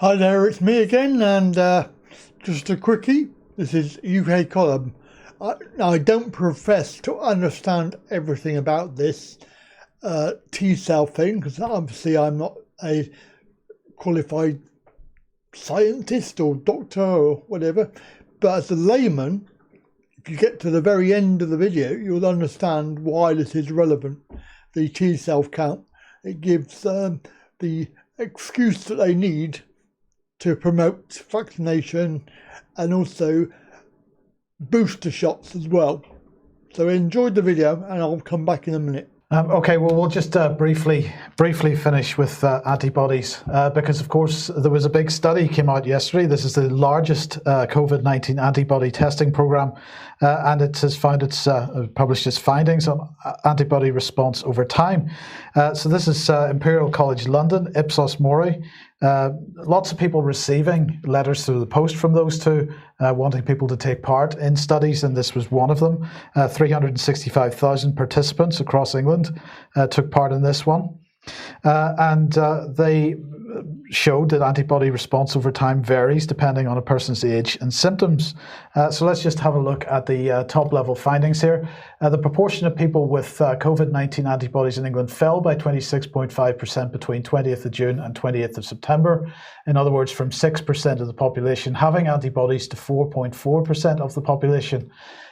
Hi there, it's me again, and just a quickie. This is UK column. I don't profess to understand everything about this T cell thing, because obviously I'm not a qualified scientist or doctor or whatever. But as a layman, if you get to the very end of the video, you'll understand why this is relevant. The T cell count. It gives the excuse that they need to promote vaccination and also booster shots as well. So enjoy the video and I'll come back in a minute. Okay, well, we'll just briefly finish with antibodies because, of course, there was a big study came out yesterday. This is the largest COVID-19 antibody testing program, and it has published its findings on antibody response over time. So this is Imperial College London, Ipsos Mori. Lots of people receiving letters through the post from those two, wanting people to take part in studies, and this was one of them. 365,000 participants across England took part in this one, and they showed that antibody response over time varies depending on a person's age and symptoms. So let's just have a look at the top level findings here. The proportion of people with COVID-19 antibodies in England fell by 26.5% between 20th of June and 20th of September. In other words, from 6% of the population having antibodies to 4.4% of the population.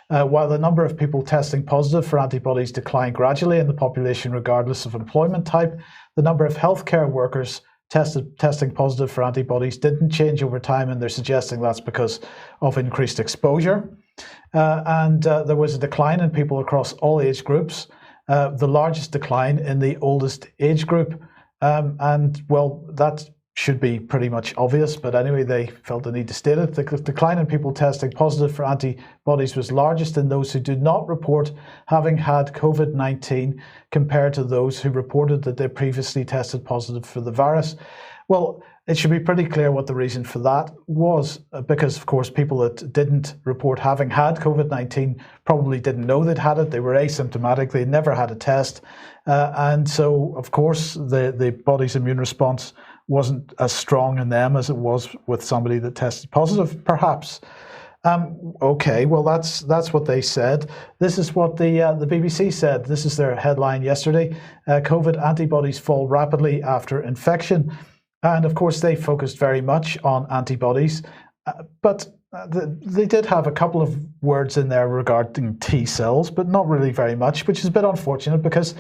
While the number of people testing positive for antibodies declined gradually in the population regardless of employment type, the number of healthcare workers testing positive for antibodies didn't change over time, and they're suggesting that's because of increased exposure. There was a decline in people across all age groups, the largest decline in the oldest age group. Well, that should be pretty much obvious, but anyway, they felt the need to state it. The decline in people testing positive for antibodies was largest in those who did not report having had COVID-19 compared to those who reported that they previously tested positive for the virus. Well, it should be pretty clear what the reason for that was, because, of course, people that didn't report having had COVID-19 probably didn't know they'd had it. They were asymptomatic. They never had a test. And so, of course, the body's immune response wasn't as strong in them as it was with somebody that tested positive, perhaps. Okay, well, that's what they said. This is what the BBC said. This is their headline yesterday. COVID antibodies fall rapidly after infection. And of course, they focused very much on antibodies, but they did have a couple of words in there regarding T cells, but not really very much, which is a bit unfortunate because,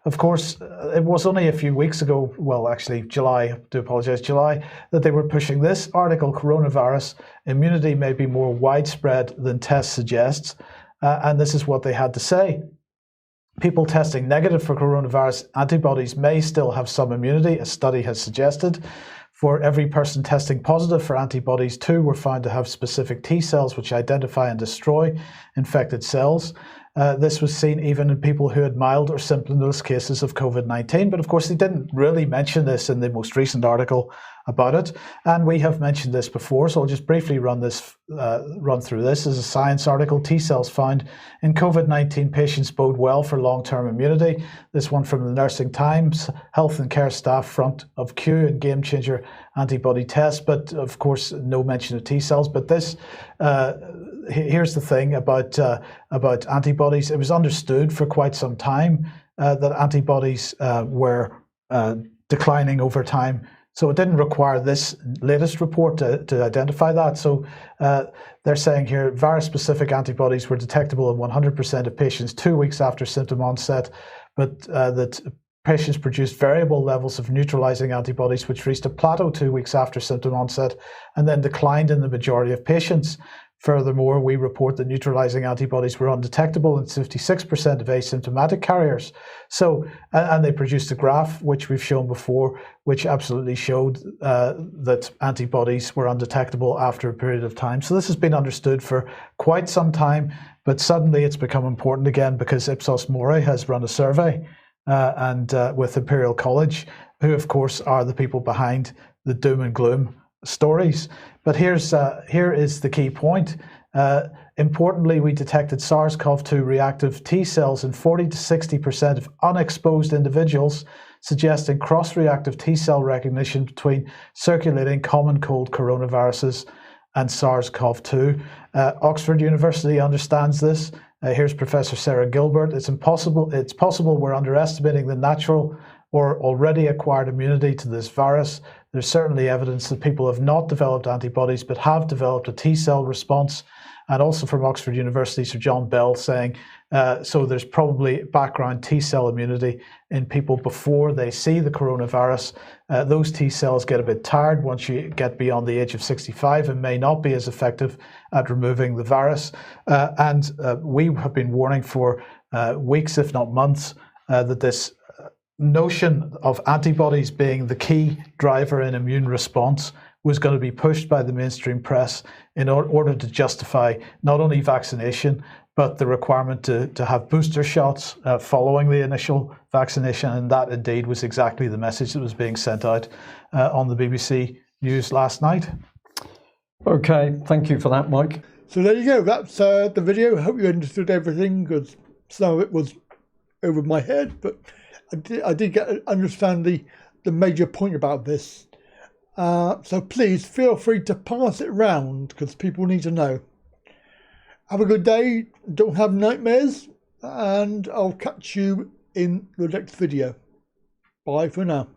of course, it was only a few weeks ago, well, actually July, I do apologize, July, that they were pushing this article, Coronavirus Immunity may be more widespread than test suggests. And this is what they had to say. People testing negative for coronavirus antibodies may still have some immunity, a study has suggested. For every person testing positive for antibodies, 2 were found to have specific T cells which identify and destroy infected cells. This was seen even in people who had mild or symptomless cases of COVID-19, but of course they didn't really mention this in the most recent article about it, and we have mentioned this before, so I'll just briefly run through this. As a Science article, T cells found in COVID-19 patients bode well for long-term immunity. This one from the Nursing Times, Health and Care Staff Front of Queue and Game Changer Antibody Test, but of course no mention of T cells. But this, here's the thing about antibodies. It was understood for quite some time that antibodies were declining over time. So it didn't require this latest report to identify that. So they're saying here, virus-specific antibodies were detectable in 100% of patients 2 weeks after symptom onset, but that patients produced variable levels of neutralizing antibodies, which reached a plateau 2 weeks after symptom onset and then declined in the majority of patients. Furthermore, we report that neutralizing antibodies were undetectable in 56% of asymptomatic carriers. So, and they produced a graph, which we've shown before, which absolutely showed that antibodies were undetectable after a period of time. So this has been understood for quite some time, but suddenly it's become important again because Ipsos Mori has run a survey and with Imperial College, who of course are the people behind the doom and gloom stories. But here is the key point. Importantly, we detected SARS-CoV-2 reactive T cells in 40 to 60% of unexposed individuals, suggesting cross-reactive T cell recognition between circulating common cold coronaviruses and SARS-CoV-2. Oxford University understands this. Here's Professor Sarah Gilbert. It's possible we're underestimating the natural or already acquired immunity to this virus. There's certainly evidence that people have not developed antibodies but have developed a T cell response. And also from Oxford University, Sir John Bell saying, so there's probably background T cell immunity in people before they see the coronavirus. Those T cells get a bit tired once you get beyond the age of 65 and may not be as effective at removing the virus. And we have been warning for weeks, if not months, that this notion of antibodies being the key driver in immune response was going to be pushed by the mainstream press in order to justify not only vaccination, but the requirement to have booster shots following the initial vaccination. And that indeed was exactly the message that was being sent out on the BBC News last night. Okay, thank you for that, Mike. So there you go. That's the video. I hope you understood everything, because some of it was over my head, but I did understand the major point about this. So please feel free to pass it round, because people need to know. Have a good day, don't have nightmares, and I'll catch you in the next video. Bye for now.